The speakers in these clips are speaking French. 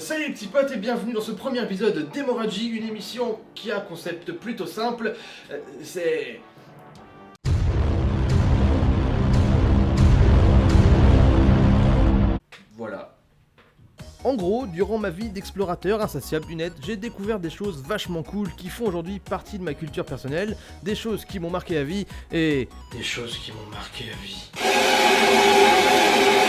Salut les petits potes et bienvenue dans ce premier épisode d'Hémorragie, une émission qui a un concept plutôt simple, c'est... Voilà. En gros, durant ma vie d'explorateur insatiable du net, j'ai découvert des choses vachement cool qui font aujourd'hui partie de ma culture personnelle, des choses qui m'ont marqué à vie et... des choses qui m'ont marqué à vie.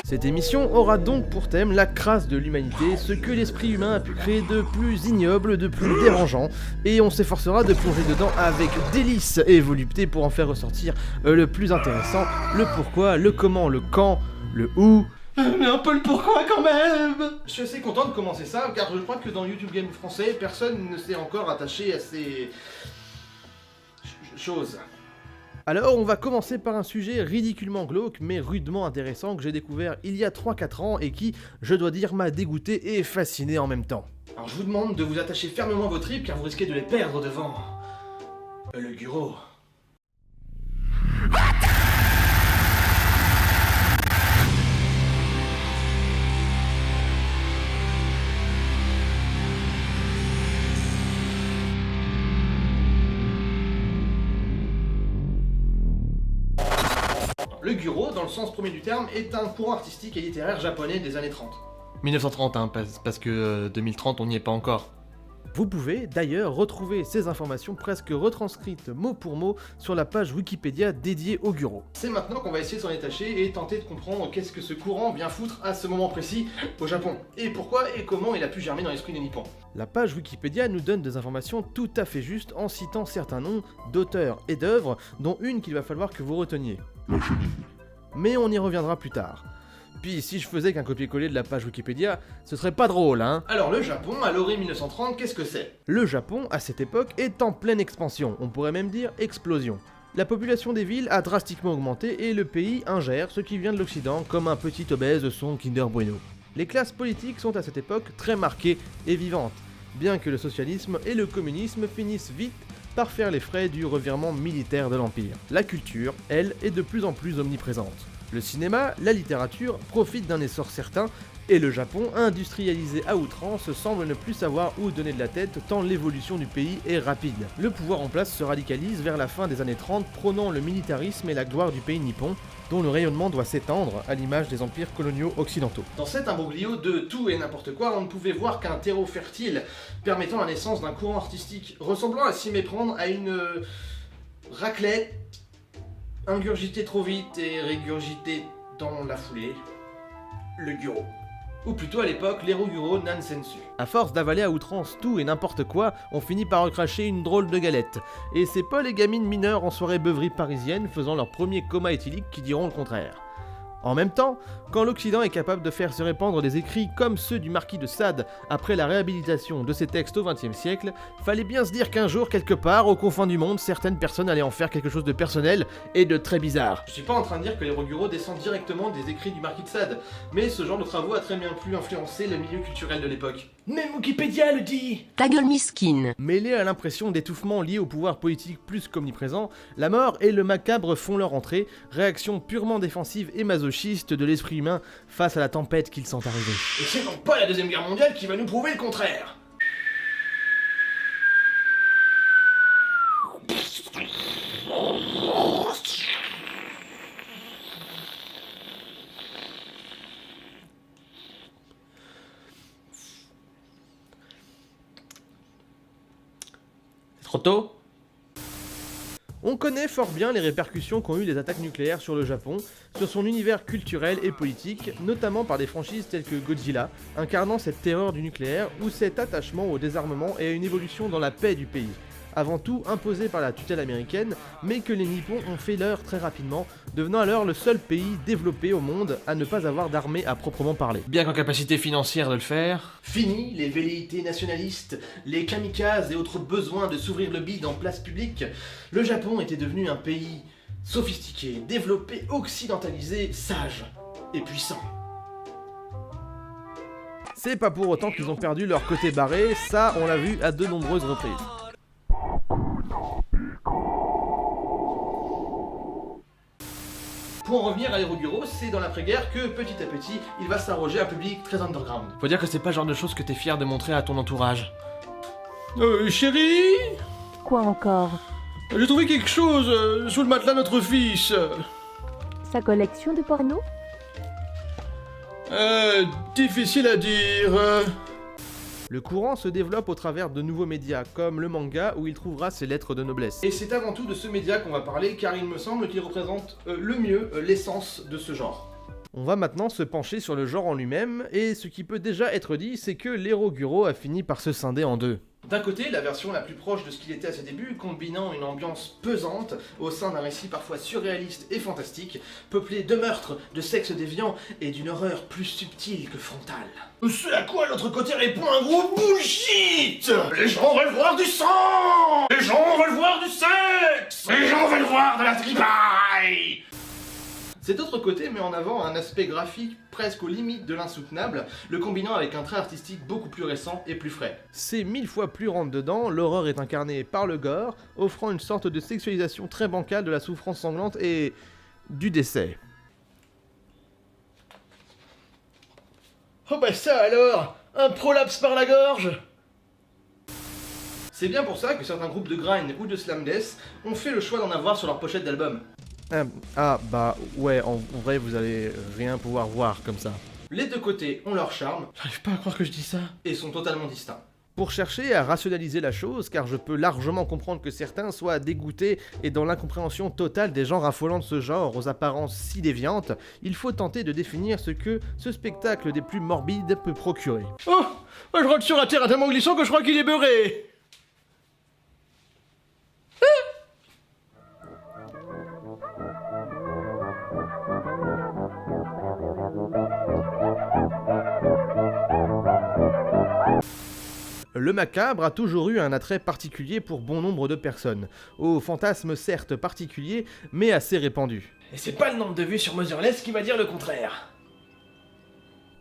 Cette émission aura donc pour thème la crasse de l'humanité, ce que l'esprit humain a pu créer de plus ignoble, de plus dérangeant, et on s'efforcera de plonger dedans avec délice et volupté pour en faire ressortir le plus intéressant, le pourquoi, le comment, le quand, le où... Mais un peu le pourquoi quand même. Je suis assez content de commencer ça, car je crois que dans YouTube Game français, personne ne s'est encore attaché à ces... choses. Alors on va commencer par un sujet ridiculement glauque mais rudement intéressant que j'ai découvert il y a 3-4 ans et qui, je dois dire, m'a dégoûté et fasciné en même temps. Alors je vous demande de vous attacher fermement vos tripes car vous risquez de les perdre devant... le Guro. Le Guro, dans le sens premier du terme, est un courant artistique et littéraire japonais des années 30. 1930, hein, parce que 2030, on n'y est pas encore. Vous pouvez d'ailleurs retrouver ces informations presque retranscrites mot pour mot sur la page Wikipédia dédiée au Guro. C'est maintenant qu'on va essayer de s'en détacher et tenter de comprendre qu'est-ce que ce courant vient foutre à ce moment précis au Japon, et pourquoi et comment il a pu germer dans l'esprit des Nippons. La page Wikipédia nous donne des informations tout à fait justes en citant certains noms d'auteurs et d'œuvres, dont une qu'il va falloir que vous reteniez. Mais on y reviendra plus tard. Puis si je faisais qu'un copier-coller de la page Wikipédia, ce serait pas drôle, hein. Alors le Japon, à l'orée 1930, qu'est-ce que c'est? Le Japon, à cette époque, est en pleine expansion, on pourrait même dire explosion. La population des villes a drastiquement augmenté et le pays ingère ce qui vient de l'Occident comme un petit obèse son Kinder Bueno. Les classes politiques sont à cette époque très marquées et vivantes, bien que le socialisme et le communisme finissent vite par faire les frais du revirement militaire de l'Empire. La culture, elle, est de plus en plus omniprésente. Le cinéma, la littérature profitent d'un essor certain, et le Japon, industrialisé à outrance, semble ne plus savoir où donner de la tête tant l'évolution du pays est rapide. Le pouvoir en place se radicalise vers la fin des années 30, prônant le militarisme et la gloire du pays nippon, dont le rayonnement doit s'étendre à l'image des empires coloniaux occidentaux. Dans cet imbroglio de tout et n'importe quoi, on ne pouvait voir qu'un terreau fertile permettant la naissance d'un courant artistique ressemblant à s'y méprendre à une raclette ingurgitée trop vite et régurgitée dans la foulée, le Guro. Ou plutôt à l'époque, l'Eroguro Nansensu. À force d'avaler à outrance tout et n'importe quoi, on finit par recracher une drôle de galette. Et c'est pas les gamines mineures en soirée beuverie parisienne faisant leur premier coma éthylique qui diront le contraire. En même temps, quand l'Occident est capable de faire se répandre des écrits comme ceux du marquis de Sade après la réhabilitation de ses textes au XXe siècle, fallait bien se dire qu'un jour, quelque part, aux confins du monde, certaines personnes allaient en faire quelque chose de personnel et de très bizarre. Je suis pas en train de dire que les Roguro descendent directement des écrits du marquis de Sade, mais ce genre de travaux a très bien pu influencer le milieu culturel de l'époque. Même Wikipédia le dit! Ta gueule misquine. Mêlé à l'impression d'étouffement lié au pouvoir politique plus qu'omniprésent, la mort et le macabre font leur entrée, réaction purement défensive et masochiste de l'esprit humain face à la tempête qu'ils sentent arriver. Et c'est donc pas la Deuxième Guerre mondiale qui va nous prouver le contraire! Trop tôt? On connaît fort bien les répercussions qu'ont eu les attaques nucléaires sur le Japon, sur son univers culturel et politique, notamment par des franchises telles que Godzilla, incarnant cette terreur du nucléaire ou cet attachement au désarmement et à une évolution dans la paix du pays. Avant tout imposé par la tutelle américaine, mais que les Nippons ont fait leur très rapidement, devenant alors le seul pays développé au monde à ne pas avoir d'armée à proprement parler. Bien qu'en capacité financière de le faire... Fini les velléités nationalistes, les kamikazes et autres besoins de s'ouvrir le bide en place publique, le Japon était devenu un pays sophistiqué, développé, occidentalisé, sage et puissant. C'est pas pour autant qu'ils ont perdu leur côté barré, ça on l'a vu à de nombreuses reprises. Pour en revenir à Hiroguro, c'est dans l'après-guerre que petit à petit, il va s'arroger un public très underground. Faut dire que c'est pas le genre de choses que t'es fier de montrer à ton entourage. Chérie, Quoi encore? j'ai trouvé quelque chose sous le matelas de notre fils. Sa collection de porno? Difficile à dire. Le courant se développe au travers de nouveaux médias, comme le manga où il trouvera ses lettres de noblesse. Et c'est avant tout de ce média qu'on va parler, car il me semble qu'il représente le mieux l'essence de ce genre. On va maintenant se pencher sur le genre en lui-même, et ce qui peut déjà être dit, c'est que l'Hiroguro a fini par se scinder en deux. D'un côté, la version la plus proche de ce qu'il était à ses débuts, combinant une ambiance pesante au sein d'un récit parfois surréaliste et fantastique, peuplé de meurtres, de sexe déviant et d'une horreur plus subtile que frontale. C'est à quoi l'autre côté répond un gros bullshit! Les gens veulent voir du sang! Les gens veulent voir du sexe! Les gens veulent voir de la tripaille! Cet autre côté met en avant un aspect graphique presque aux limites de l'insoutenable, le combinant avec un trait artistique beaucoup plus récent et plus frais. C'est 1000 fois plus rentre-dedans, l'horreur est incarnée par le gore, offrant une sorte de sexualisation très bancale de la souffrance sanglante et du décès. Oh bah ça alors! Un prolapse par la gorge! C'est bien pour ça que certains groupes de grind ou de slam death ont fait le choix d'en avoir sur leur pochette d'album. Bah ouais, en vrai vous allez rien pouvoir voir comme ça. Les deux côtés ont leur charme, j'arrive pas à croire que je dis ça, et sont totalement distincts. Pour chercher à rationaliser la chose, car je peux largement comprendre que certains soient dégoûtés et dans l'incompréhension totale des gens raffolant de ce genre aux apparences si déviantes, il faut tenter de définir ce que ce spectacle des plus morbides peut procurer. Oh, je roule sur la terre à tellement glissant que je crois qu'il est beurré. Le macabre a toujours eu un attrait particulier pour bon nombre de personnes, au fantasme certes particulier, mais assez répandu. Et c'est pas le nombre de vues sur Motherless qui va dire le contraire.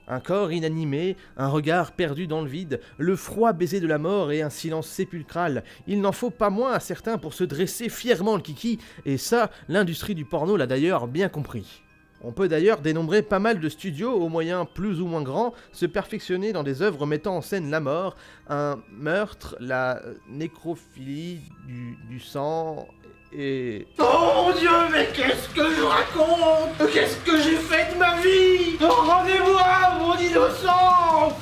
Un corps inanimé, un regard perdu dans le vide, le froid baiser de la mort et un silence sépulcral, il n'en faut pas moins à certains pour se dresser fièrement le kiki, et ça, l'industrie du porno l'a d'ailleurs bien compris. On peut d'ailleurs dénombrer pas mal de studios aux moyens plus ou moins grands se perfectionner dans des œuvres mettant en scène la mort, un meurtre, la nécrophilie, du sang et... Oh mon Dieu, mais qu'est-ce que je raconte? Qu'est-ce que j'ai fait de ma vie? Rendez-moi, mon innocent!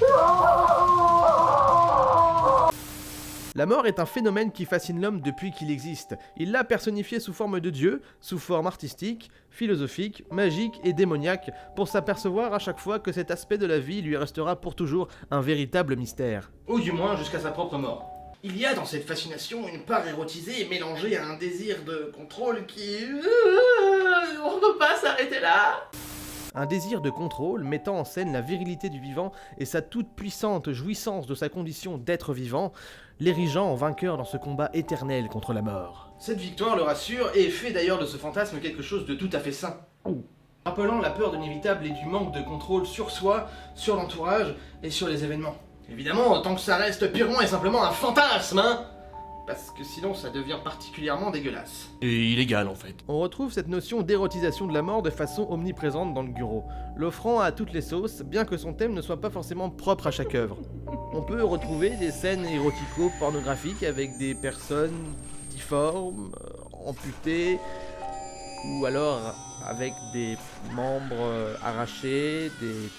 La mort est un phénomène qui fascine l'homme depuis qu'il existe. Il l'a personnifié sous forme de dieu, sous forme artistique, philosophique, magique et démoniaque, pour s'apercevoir à chaque fois que cet aspect de la vie lui restera pour toujours un véritable mystère. Ou du moins jusqu'à sa propre mort. Il y a dans cette fascination une part érotisée et mélangée à un désir de contrôle qui... On peut pas s'arrêter là. Un désir de contrôle mettant en scène la virilité du vivant et sa toute-puissante jouissance de sa condition d'être vivant, l'érigeant en vainqueur dans ce combat éternel contre la mort. Cette victoire le rassure et fait d'ailleurs de ce fantasme quelque chose de tout à fait sain. Rappelant la peur de l'inévitable et du manque de contrôle sur soi, sur l'entourage et sur les événements. Évidemment, tant que ça reste purement et simplement un fantasme, hein! Parce que sinon ça devient particulièrement dégueulasse. Et illégal en fait. On retrouve cette notion d'érotisation de la mort de façon omniprésente dans le Guro, l'offrant à toutes les sauces, bien que son thème ne soit pas forcément propre à chaque œuvre. On peut retrouver des scènes érotico-pornographiques avec des personnes difformes, amputées, ou alors avec des membres arrachés, des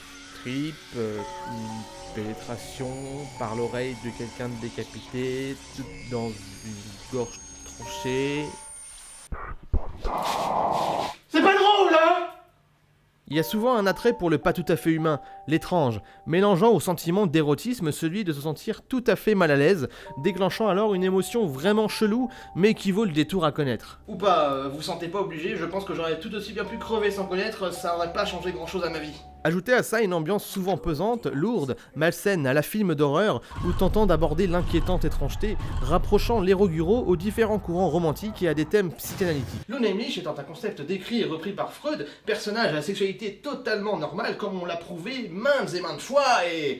tripes, une pénétration par l'oreille de quelqu'un de décapité, tout dans une gorge tranchée. C'est pas drôle, hein? Il y a souvent un attrait pour le pas tout à fait humain, l'étrange, mélangeant au sentiment d'érotisme celui de se sentir tout à fait mal à l'aise, déclenchant alors une émotion vraiment chelou, mais qui vaut le détour à connaître. Ou pas, vous sentez pas obligé, je pense que j'aurais tout aussi bien pu crever sans connaître, ça aurait pas changé grand chose à ma vie. Ajoutez à ça une ambiance souvent pesante, lourde, malsaine, à la film d'horreur, ou tentant d'aborder l'inquiétante étrangeté, rapprochant l'Hiroguro aux différents courants romantiques et à des thèmes psychanalytiques. L'unheimlich étant un concept décrit et repris par Freud, personnage à la sexualité totalement normale comme on l'a prouvé maintes et maintes fois et...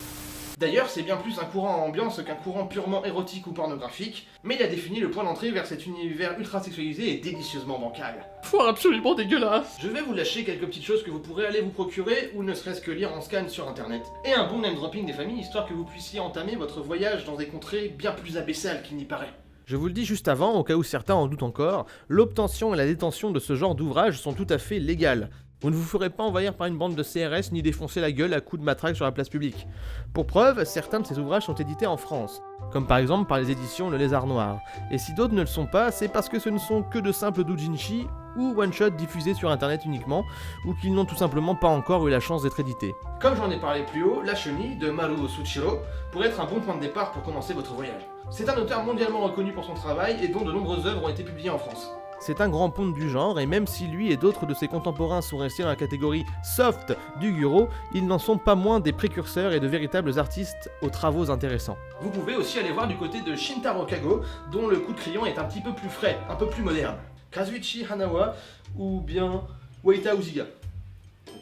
D'ailleurs, c'est bien plus un courant à ambiance qu'un courant purement érotique ou pornographique, mais il a défini le point d'entrée vers cet univers ultra sexualisé et délicieusement bancal. Foire absolument dégueulasse. Je vais vous lâcher quelques petites choses que vous pourrez aller vous procurer ou ne serait-ce que lire en scan sur internet. Et un bon name dropping des familles, histoire que vous puissiez entamer votre voyage dans des contrées bien plus abyssales qu'il n'y paraît. Je vous le dis juste avant, au cas où certains en doutent encore, l'obtention et la détention de ce genre d'ouvrages sont tout à fait légales. Vous ne vous ferez pas envahir par une bande de CRS ni défoncer la gueule à coups de matraque sur la place publique. Pour preuve, certains de ces ouvrages sont édités en France, comme par exemple par les éditions Le Lézard Noir. Et si d'autres ne le sont pas, c'est parce que ce ne sont que de simples doujinshi ou one-shot diffusés sur internet uniquement, ou qu'ils n'ont tout simplement pas encore eu la chance d'être édités. Comme j'en ai parlé plus haut, La Chenille de Maruo Tsuchiro pourrait être un bon point de départ pour commencer votre voyage. C'est un auteur mondialement reconnu pour son travail et dont de nombreuses œuvres ont été publiées en France. C'est un grand ponte du genre, et même si lui et d'autres de ses contemporains sont restés dans la catégorie soft du Guro, ils n'en sont pas moins des précurseurs et de véritables artistes aux travaux intéressants. Vous pouvez aussi aller voir du côté de Shintaro Kago, dont le coup de crayon est un petit peu plus frais, un peu plus moderne. Kazuichi Hanawa, ou bien Waita Uziga.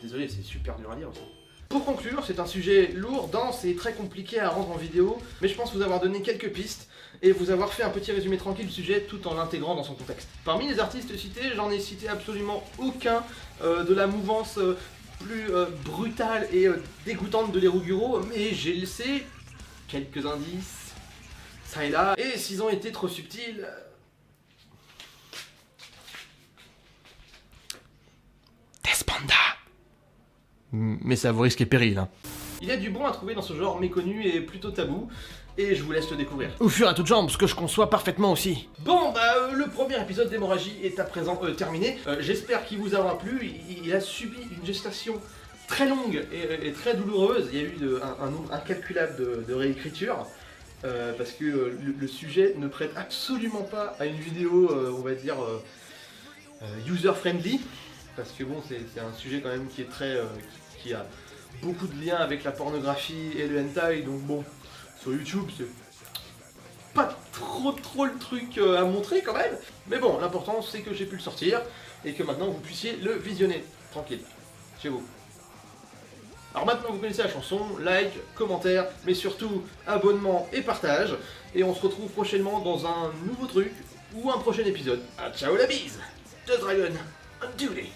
Désolé, c'est super dur à dire aussi. Pour conclure, c'est un sujet lourd, dense et très compliqué à rendre en vidéo, mais je pense vous avoir donné quelques pistes et vous avoir fait un petit résumé tranquille du sujet tout en l'intégrant dans son contexte. Parmi les artistes cités, j'en ai cité absolument aucun de la mouvance plus brutale et dégoûtante de l'Eruguro, mais j'ai laissé quelques indices, ça et là, et s'ils ont été trop subtils... Despanda. Mais ça vaut risque et péril, hein. Il y a du bon à trouver dans ce genre méconnu et plutôt tabou, et je vous laisse le découvrir. Au fur et à toutes jambes, ce que je conçois parfaitement aussi. Bon, le premier épisode d'Hémorragie est à présent terminé. J'espère qu'il vous aura plu. Il a subi une gestation très longue et très douloureuse. Il y a eu un nombre incalculable de réécritures, parce que le sujet ne prête absolument pas à une vidéo, on va dire, user-friendly. Parce que bon, c'est un sujet quand même qui est très... qui a beaucoup de liens avec la pornographie et le hentai, donc bon, sur YouTube, c'est pas trop le truc à montrer quand même. Mais bon, l'important c'est que j'ai pu le sortir, et que maintenant vous puissiez le visionner, tranquille, chez vous. Alors maintenant vous connaissez la chanson, like, commentaire, mais surtout abonnement et partage, et on se retrouve prochainement dans un nouveau truc, ou un prochain épisode. Ah, ciao la bise, The Dragon on duty.